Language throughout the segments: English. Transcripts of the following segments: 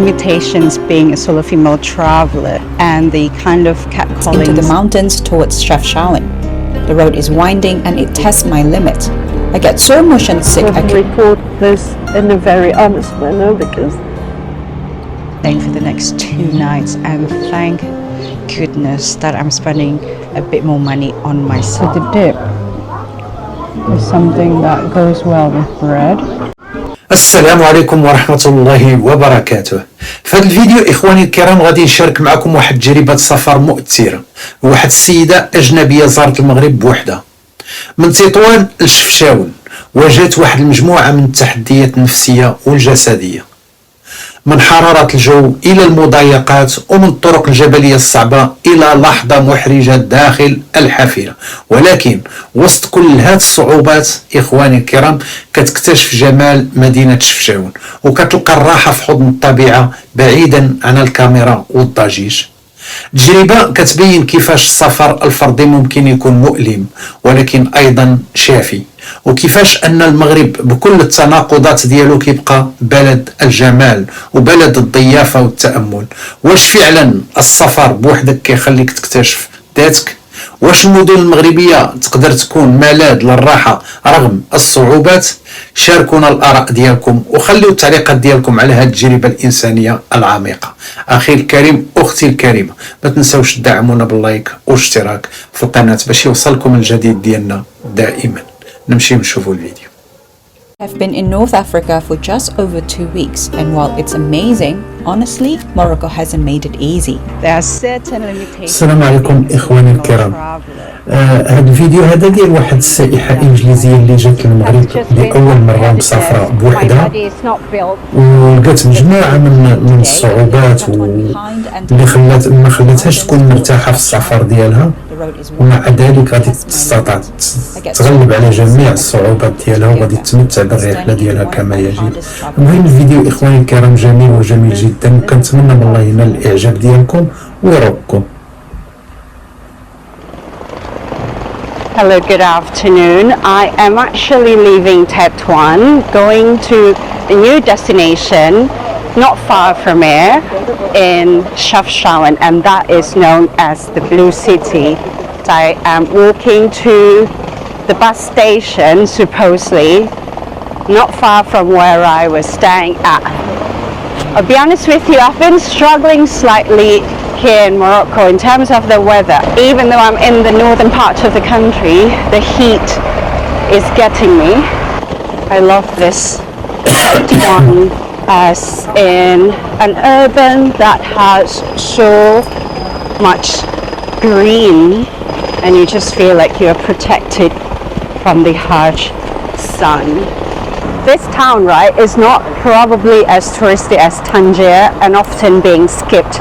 limitations being a solo female traveler and the kind of catcalling. Into the mountains towards Chefchaouen. The road is winding and it tests my limit. I get so motion sick I can report this in a very honest manner because staying for the next 2 nights, and thank goodness that I'm spending a bit more money on myself. the dip is something that goes well with bread. السلام عليكم ورحمة الله وبركاته. في هذا الفيديو إخواني الكرام غادي نشارك معكم واحد تجربة سفر مؤثرة. واحد السيدة أجنبية زارت المغرب بوحدة من تطوان لشفشاون، واجهت واحد المجموعة من التحديات النفسية والجسدية، من حرارة الجو إلى المضايقات، ومن الطرق الجبلية الصعبة إلى لحظة محرجة داخل الحافلة. ولكن وسط كل هذه الصعوبات إخواني الكرام كتكتشف جمال مدينة شفشاون، وكتلقى الراحة في حضن الطبيعة بعيدا عن الكاميرا والضجيج. تجربة كتبين كيفاش السفر الفردي ممكن يكون مؤلم ولكن أيضا شافي، وكيفاش أن المغرب بكل التناقضات ديالو كيبقى بلد الجمال وبلد الضيافة والتأمل. واش فعلا السفر بوحدك كيخليك تكتشف ذاتك؟ واش المدن المغربية تقدر تكون ملاذ للراحة رغم الصعوبات؟ شاركونا الآراء ديالكم وخليوا التعليقات ديالكم على هذه التجربة الإنسانية العميقة. أخي الكريم، أختي الكريمة، ما تنسوش تدعمونا باللايك والاشتراك في القناة باش يوصلكم الجديد ديالنا دائما. نمشي نشوفوا الفيديو. I've been in North Africa for just over 2 weeks, and while it's amazing, honestly, Morocco hasn't made it easy. There are certain limitations. السلام عليكم إخواني الكرام. هذا الفيديو هذا ديال واحد السائحة انجليزية اللي جات للمغرب لأول مرة مسافرة بوحدها، ولقات مجموعة من الصعوبات اللي ما خلاتهاش تكون مرتاحة في السفر ديالها، ومع ذلك غادي تستطيع تغلب على جميع الصعوبات ديالها وغادي تتمتع بالرحلة ديالها كما يجب. المهم الفيديو إخواني الكرام جميل وجميل جدا، وكنتمنى من الله ينال الإعجاب ديالكم ويروقكم. Hello, good afternoon. I am actually leaving Tطوان, going to a new destination not far from here in Chefchaouen, and that is known as the Blue City. I am walking to the bus station, supposedly not far from where I was staying at. I'll be honest with you, I've been struggling slightly here in Morocco in terms of the weather. Even though I'm in the northern part of the country, the heat is getting me. I love this one as in an urban that has so much green, and you just feel like you're protected from the harsh sun. This town, right, is not probably as touristy as Tangier and often being skipped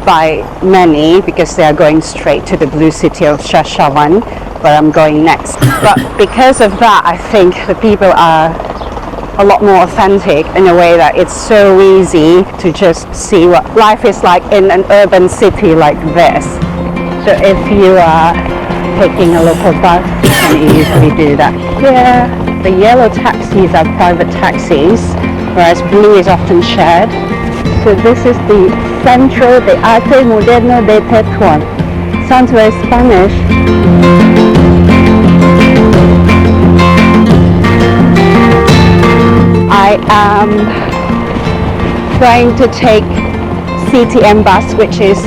by many because they are going straight to the blue city of Chefchaouen, where I'm going next. But because of that, I think the people are a lot more authentic in a way that it's so easy to just see what life is like in an urban city like this. So if you are taking a local bus, you can easily do that. Here, the yellow taxis are private taxis, whereas blue is often shared. So this is the Centro de Arte Moderno de Tطوان. Sounds very Spanish. I am trying to take CTM bus, which is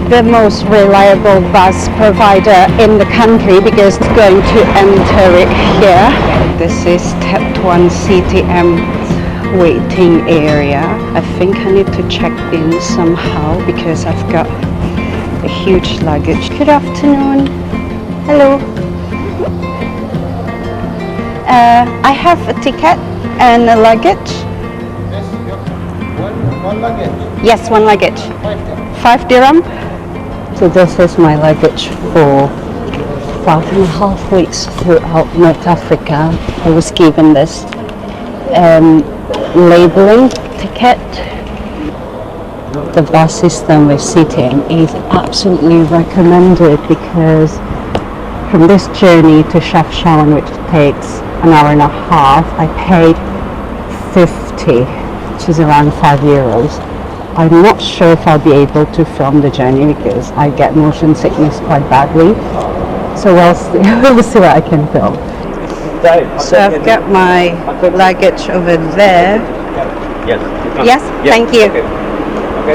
the most reliable bus provider in the country because it's going to enter it here. This is Tطوان CTM waiting area. I think I need to check in somehow because I've got a huge luggage. Good afternoon. Hello. I have a ticket and a luggage. One luggage? Yes, one luggage. 5 dirham. So this is my luggage for 5.5 weeks throughout North Africa. I was given this labeling ticket. The bus system with seating is absolutely recommended because from this journey to Chefchaouen, which takes an hour and a half, I paid 50, which is around €5. I'm not sure if I'll be able to film the journey because I get motion sickness quite badly. So we'll see what I can film. So I've got my luggage over there. Yes, thank you.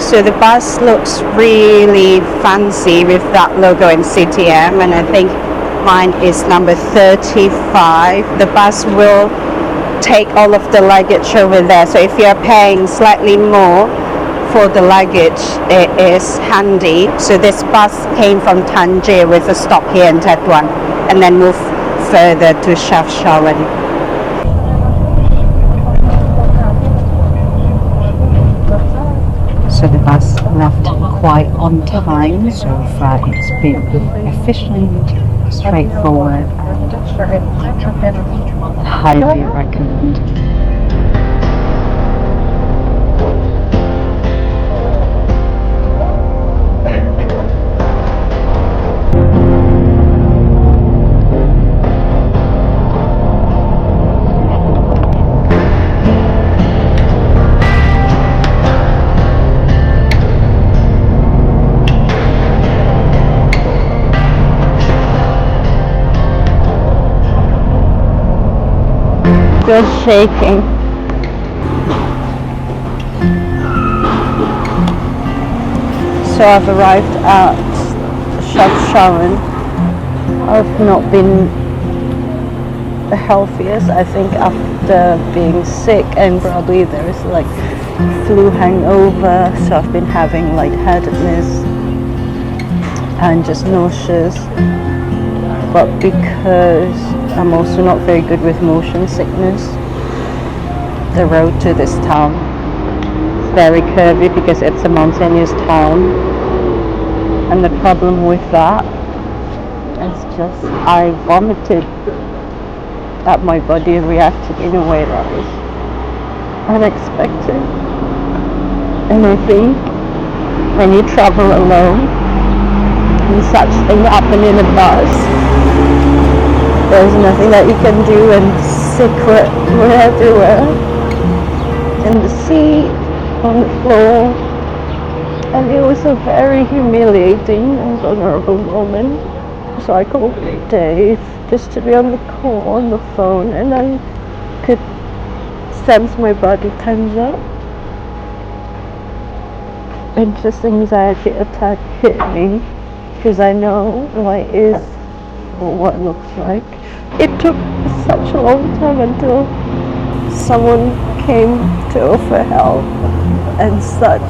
So the bus looks really fancy with that logo in CTM, and I think mine is number 35. The bus will take all of the luggage over there. So if you're paying slightly more for the luggage, it is handy. So this bus came from Tangier with a stop here in Tطوان and then moved further to Chefchaouen. So the bus left quite on time, so far it's been efficient, straightforward, highly recommend. Just shaking. So I've arrived at Sheffield. I've not been the healthiest, I think, after being sick, and probably there's like flu hangover, so I've been having lightheadedness and just nauseous. But because I'm also not very good with motion sickness, the road to this town is very curvy because it's a mountainous town, and the problem with that is just I vomited, that my body reacted in a way that was unexpected. And I think when you travel alone and such things happen in a bus, there's nothing that you can do, and secret everywhere, in the seat, on the floor, and it was a very humiliating and vulnerable moment. So I called Dave just to be on the phone, and I could sense my body tense up, and just anxiety attack hit me because I know what it is or what it looks like. It took such a long time until someone came to offer help, and such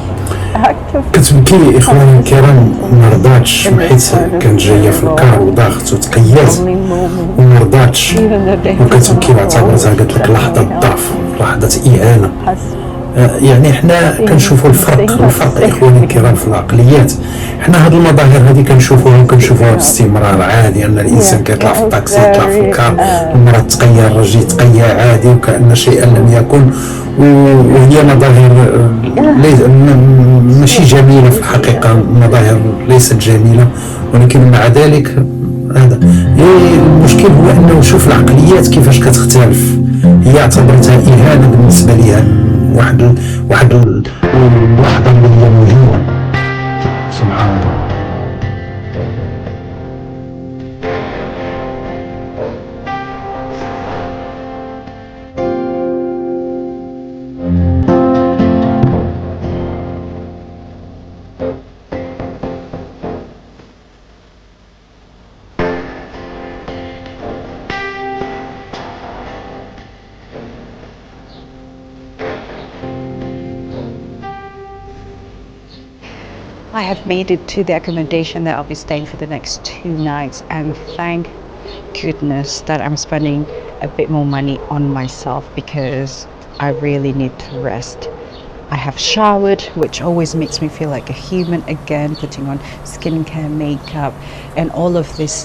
act of كتبكي إخواني الكرام، مرضاتش حيت كانت جاية في الكار وضغط وتقيات ومرضاتش، وكتبكي واعتبرتها قالت لك لحظة ضعف، لحظة إهانة. يعني حنا كنشوفوا الفرق إخواني الكرام في العقليات. حنا هاد المظاهر هذه كنشوفوها باستمرار عادي، أن الإنسان كيطلع في الطاكسي، يطلع في الكار، المرأة تقيا، الرجل تقيا عادي وكأن شيئا لم يكن، وهي مظاهر ماشي جميلة في الحقيقة، مظاهر ليست جميلة، ولكن مع ذلك هذا المشكل هو أنه شوف العقليات كيفاش كتختلف. هي اعتبرتها إهانة بالنسبة لها، واحد اللحظة اللي هي موجودة. سبحان الله. I have made it to the accommodation that I'll be staying for the next 2 nights, and thank goodness that I'm spending a bit more money on myself because I really need to rest. I have showered, which always makes me feel like a human again, putting on skincare, makeup, and all of these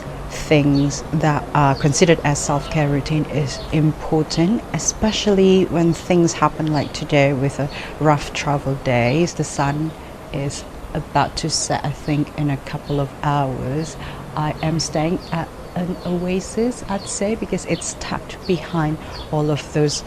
things that are considered as self-care routine is important, especially when things happen like today with a rough travel days. The sun is about to set, I think, in a couple of hours. I am staying at an oasis, I'd say, because it's tucked behind all of those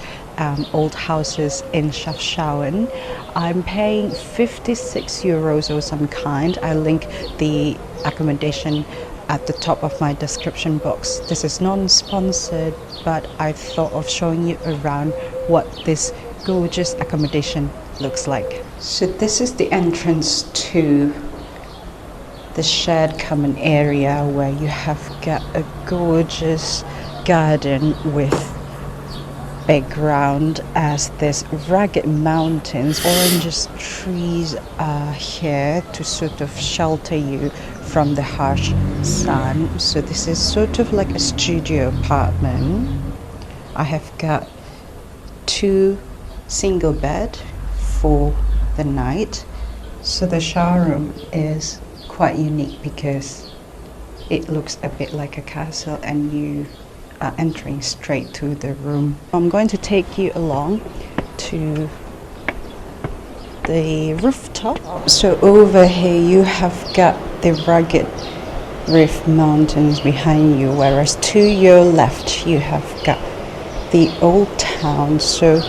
old houses in Chefchaouen. I'm paying 56 euros or some kind. I link the accommodation at the top of my description box. This is non-sponsored, but I thought of showing you around what this gorgeous accommodation looks like. So this is the entrance to the shared common area where you have got a gorgeous garden with background as there's rugged mountains. Oranges trees are here to sort of shelter you from the harsh sun. So this is sort of like a studio apartment. I have got 2 single bed for the night. So the shower room is quite unique because it looks a bit like a castle and you are entering straight to the room. I'm going to take you along to the rooftop. So over here you have got the rugged Rift Mountains behind you, whereas to your left you have got the old town. So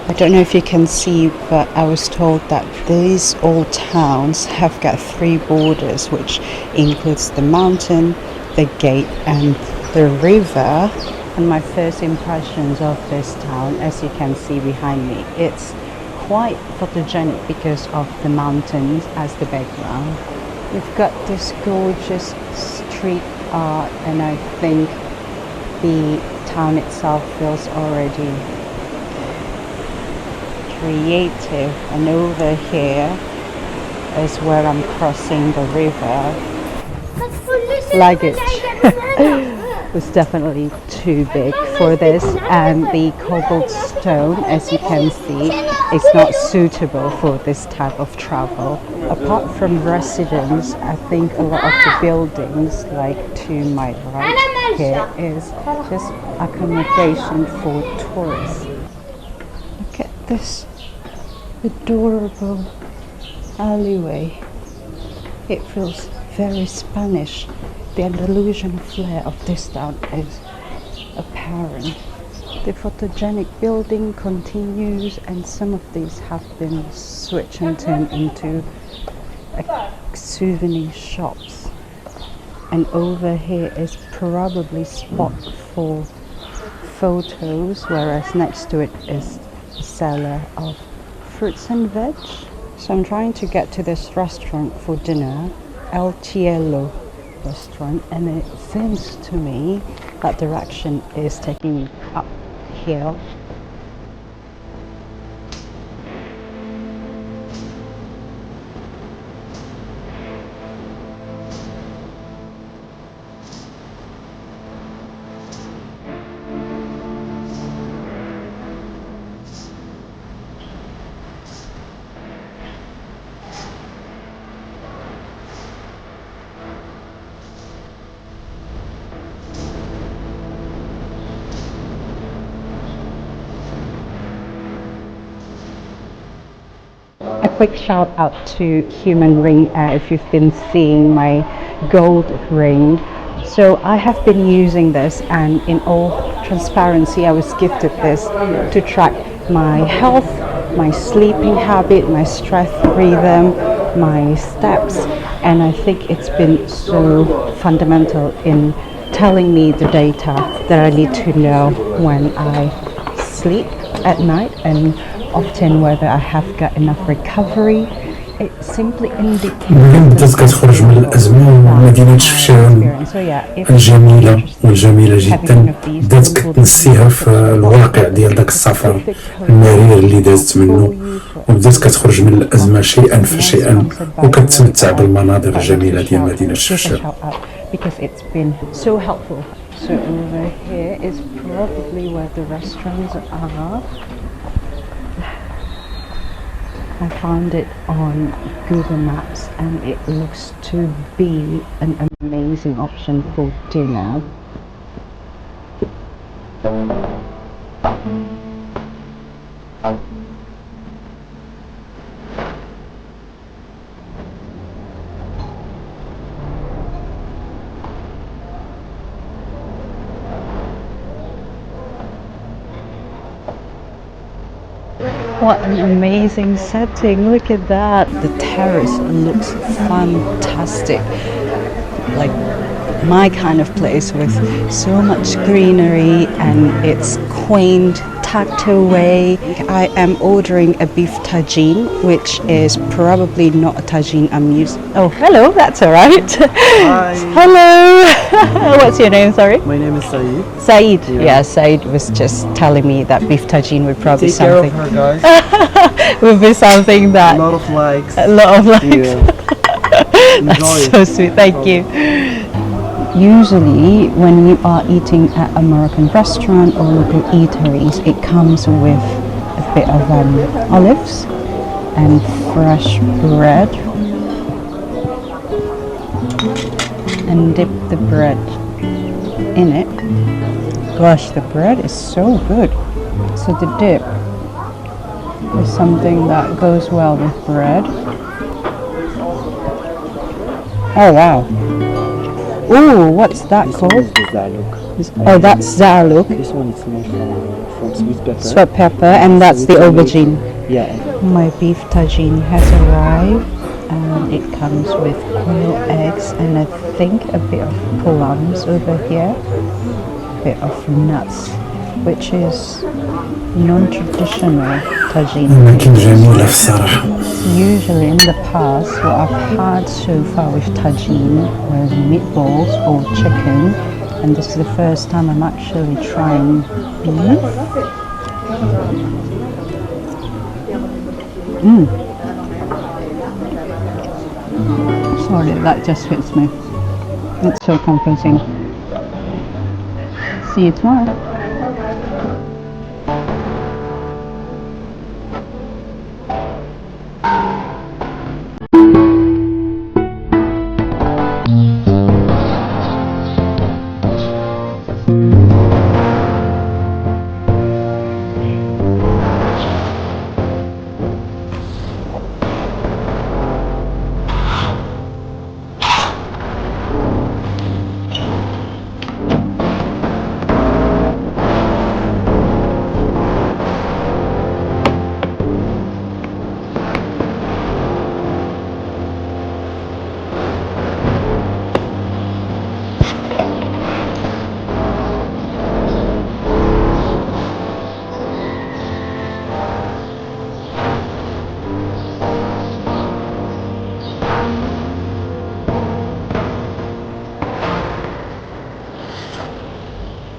I don't know if you can see, but I was told that these old towns have got 3 borders, which includes the mountain, the gate and the river. And my first impressions of this town, as you can see behind me, it's quite photogenic because of the mountains as the background. We've got this gorgeous street art, and I think the town itself feels already creative. And over here is where I'm crossing the river. Luggage was definitely too big for this, and the cobblestone, as you can see, is not suitable for this type of travel. Apart from residents, I think a lot of the buildings, like to my right here, is just accommodation for tourists. Look at this adorable alleyway. It feels very Spanish. The Andalusian flair of this town is apparent. The photogenic building continues, and some of these have been switched and turned into souvenir shops. And over here is probably spot for photos, whereas next to it is a seller of fruits and veg. So I'm trying to get to this restaurant for dinner, El Cielo restaurant, and it seems to me that direction is taking me uphill. A quick shout out to Human Ring if you've been seeing my gold ring. So I have been using this, and in all transparency I was gifted this to track my health, my sleeping habit, my stress rhythm, my steps, and I think it's been so fundamental in telling me the data that I need to know when I sleep at night, and often whether I have got enough recovery. It simply indicates بدات كتخرج من الأزمة ومدينة شفشاون الجميلة والجميلة جدا بدات كتنسيها في الواقع ديال داك السفر المرير اللي دازت منه، وبدات كتخرج من الأزمة شيئا فشيئا وكتمتع بالمناظر الجميلة ديال مدينة شفشاون. Because it's been so helpful. So over here is probably where the restaurants are. I found it on Google Maps and it looks to be an amazing option for dinner. What an amazing setting. Look at that. The terrace looks fantastic. Like my kind of place with so much greenery, and it's quaint, tucked away. I am ordering a beef tagine, which is probably not a tagine I'm used. Oh, hello, that's all right. Hi. Hello. What's your name, sorry? My name is Saeed. Saeed. Yeah, Saeed was just telling me that beef tagine would probably Take care of something her, guys. would be something that A lot of likes. a lot of likes. Yeah. Enjoy That's it. so sweet, thank you. Usually when you are eating at a Moroccan restaurant or local eateries, it comes with a bit of olives and fresh bread, and dip the bread in it. Gosh, the bread is so good. So the dip is something that goes well with bread. Oh wow. Ooh, what's that called? This is the zalouk. Oh, that's zalouk. This one is made from sweet pepper. Sweet pepper, and that's the aubergine. Yeah. My beef tagine has arrived, and it comes with quail eggs and I think a bit of plums over here, a bit of nuts, which is non-traditional tagine. أماكن جميلة الصراحة. Usually in the past, what I've had so far with tagine was meatballs or chicken, and this is the first time I'm actually trying beef. Sorry, that just fits me. It's so comforting. See you tomorrow.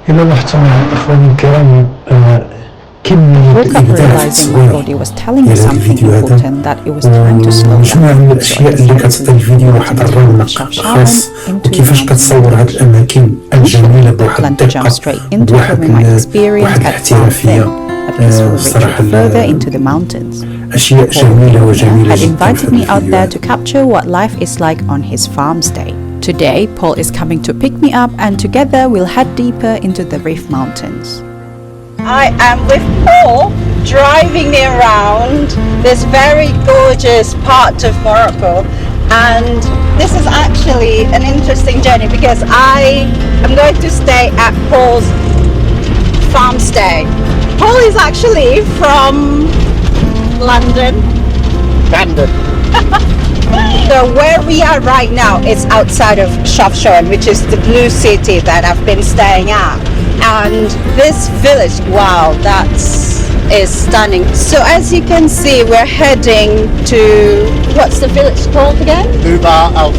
إلى لاحظتوا إخواني الكرام كمية Woke up الإبداع في realizing my التصوير body was telling me ديال هذا something الفيديو هذا، important that it was time to slow ومجموعة من down. So I الأشياء اللي decided كتعطي الفيديو واحد الرونق خاص، وكيفاش كتصور هاد الأماكن الجميلة بواحد plan to jump الدقة straight into بواحد filming my experience واحد at Farm الاحترافية. a peaceful الصراحة retreat further into the mountains. أشياء جميلة وجميلة had جدا invited في me out الفيديو there هذا. to capture what life is like on his farm stay. Today, Paul is coming to pick me up, and together we'll head deeper into the Rif Mountains. I am with Paul driving me around this very gorgeous part of Morocco, and this is actually an interesting journey because I am going to stay at Paul's farm stay. Paul is actually from London. So where we are right now is outside of Shefchaouen, which is the blue city that I've been staying at. And this village, wow, is stunning. So as you can see, we're heading to, what's the village called again? Luba Al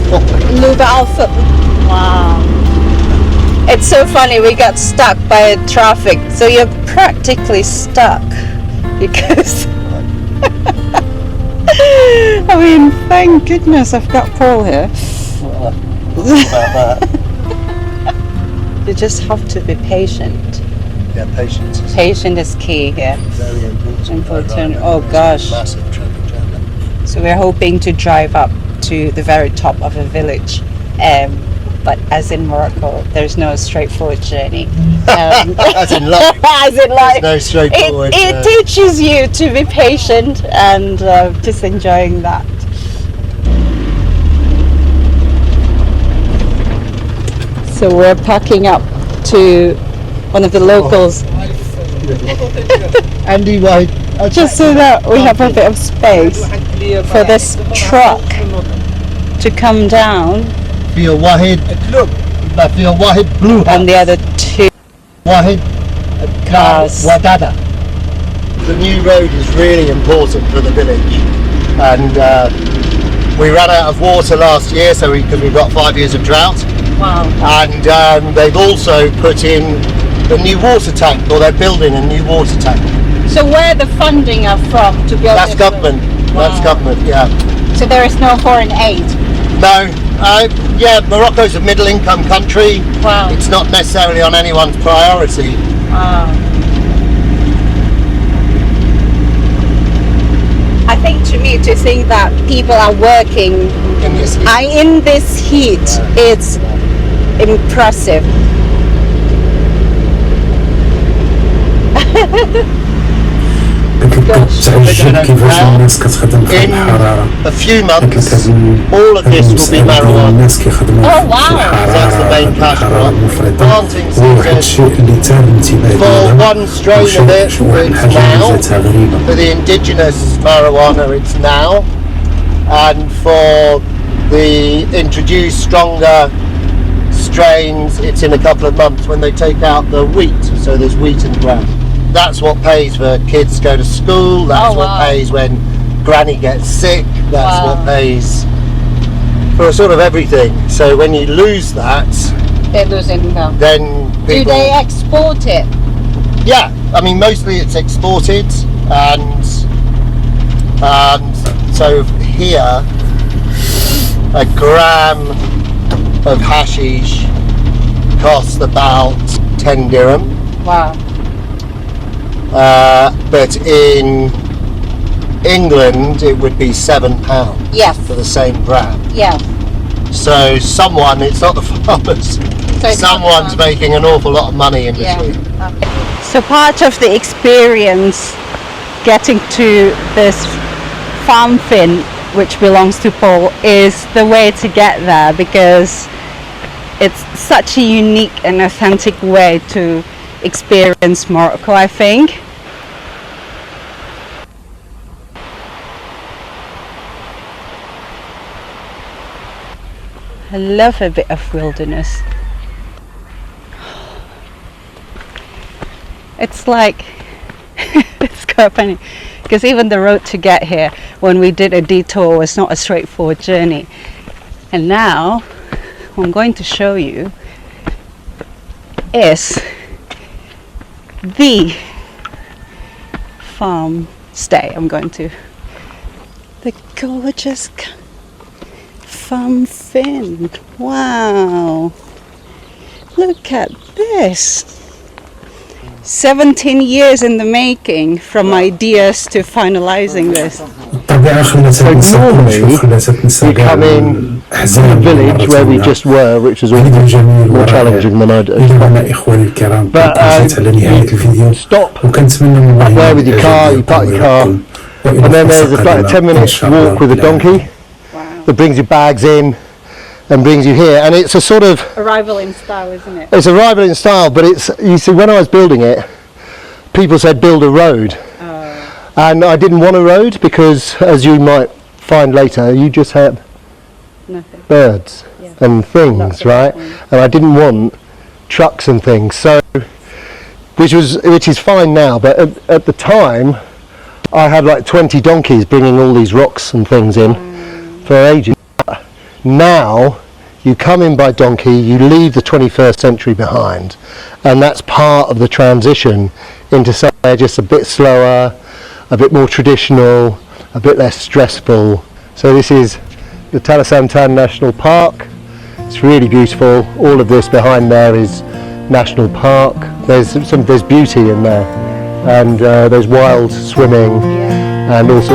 Fuk. Wow. It's so funny, we got stuck by traffic. So you're practically stuck because I mean, thank goodness I've got Paul here. You just have to be patient. Yeah, patience is Patient is key here. very important. Important. Oh gosh. Massive traffic jam. So we're hoping to drive up to the very top of a village. But as in Morocco, there's no straightforward journey. As in life. As in life. There's no straightforward. It teaches you to be patient and just enjoying that. So we're packing up to one of the locals. Andy White. just so that we have a bit of space for this truck to come down في واحد في واحد blue and the other two واحد cars. ودادة. The new road is really important for the village, and we ran out of water last year, so because we've got 5 years of drought. Wow. And they've also put in a new water tank, or they're building a new water tank. So where the funding are from to build That's this government. road? That's Wow. government. Yeah. So there is no foreign aid. No. Yeah. Morocco's a middle-income country. Wow. It's not necessarily on anyone's priority. Wow. I think to me to think that people are working In this heat. in this heat, it's impressive. تعجب كيفاش الناس كتخدم في In الحرارة. a few قلت months, لك all of this will be marijuana. الناس كيخدموا Oh, في wow. That's the main الحرارة، cash الحرارة crop. المفرطة. Planting هو واحد season. الشيء اللي تال الانتباه For ديالنا. one strain of it, شي واحد it's الحاجة اللي now. جاتها غريبة. For the indigenous marijuana, it's now. And for the introduced stronger strains, it's in a couple of months when they take out the wheat. So there's wheat in the ground. That's what pays for kids to go to school. That's Oh, what wow. pays when granny gets sick. That's Wow. what pays for sort of everything. So when you lose that, They lose income. then Do people... they export it? Yeah, I mean mostly it's exported, and so here a gram of hashish costs about 10 dirham, Wow. but in England it would be £7 Yes. for the same gram. Yeah. So someone, it's not the farmers, So it's not the someone's farmers. making an awful lot of money in Yeah. between. So part of the experience getting to this farm fin, which belongs to Paul, is the way to get there, because it's such a unique and authentic way to experience Morocco, I think. I love a bit of wilderness. It's like it's quite funny because even the road to get here, when we did a detour, was not a straightforward journey. And now what I'm going to show you is the farm stay. I'm going to the gorgeous farm fin. Wow, look at this. 17 years in the making, from ideas to finalizing this. الطبيعة خلاتها تنسى كل شيء، خلاتها تنسى You كاع come in الأحزان the village where we اللي just were, which is فيديو جميل more ورائع. challenging than I'd إذا أنا إخواني الكرام But, جيت على نهاية الفيديو stop وكنتمنى من الله there with your car, you park your car, and then there's like a 10-minute walk with a donkey that brings your bags in and brings you here, and it's a sort of Arrival in style, isn't it? it's arrival in style, but it's, you see, when I was building it, people said build a road, and I didn't want a road because, as you might find later, you just had Nothing. birds and things, Lots of right? things. And I didn't want trucks and things, so which is fine now, but at the time I had like 20 donkeys bringing all these rocks and things in for ages. Now you come in by donkey, you leave the 21st century behind, and that's part of the transition into somewhere just a bit slower, a bit more traditional, a bit less stressful. So this is the Talasantan National Park. It's really beautiful. All of this behind there is National Park. There's beauty in there, and there's wild swimming, and also